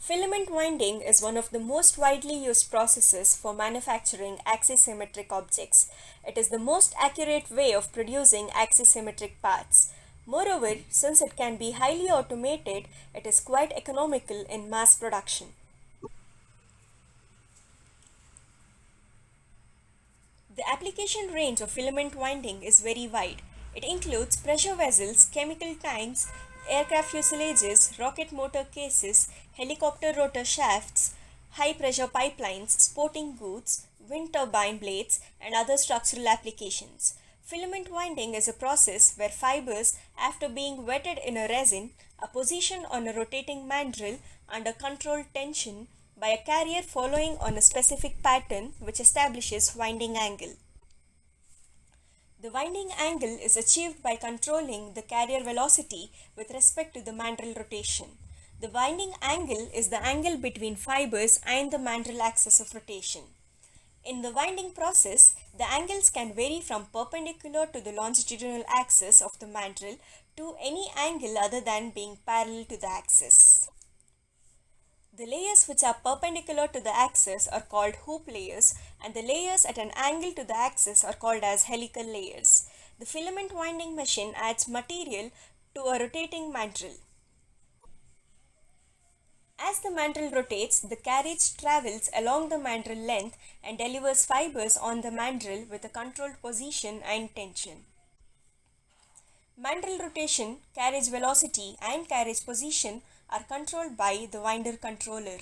Filament winding is one of the most widely used processes for manufacturing axisymmetric objects. It is the most accurate way of producing axisymmetric parts. Moreover, since it can be highly automated, it is quite economical in mass production. The application range of filament winding is very wide. It includes pressure vessels, chemical tanks, aircraft fuselages, rocket motor cases, helicopter rotor shafts, high pressure pipelines, sporting goods, wind turbine blades, and other structural applications. Filament winding is a process where fibers, after being wetted in a resin, are positioned on a rotating mandrel under controlled tension by a carrier following on a specific pattern which establishes winding angle. The winding angle is achieved by controlling the carrier velocity with respect to the mandrel rotation. The winding angle is the angle between fibers and the mandrel axis of rotation. In the winding process, the angles can vary from perpendicular to the longitudinal axis of the mandrel to any angle other than being parallel to the axis. The layers which are perpendicular to the axis are called hoop layers, and the layers at an angle to the axis are called as helical layers. The filament winding machine adds material to a rotating mandrel. As the mandrel rotates, the carriage travels along the mandrel length and delivers fibers on the mandrel with a controlled position and tension. Mandrel rotation, carriage velocity, and carriage position are controlled by the winder controller.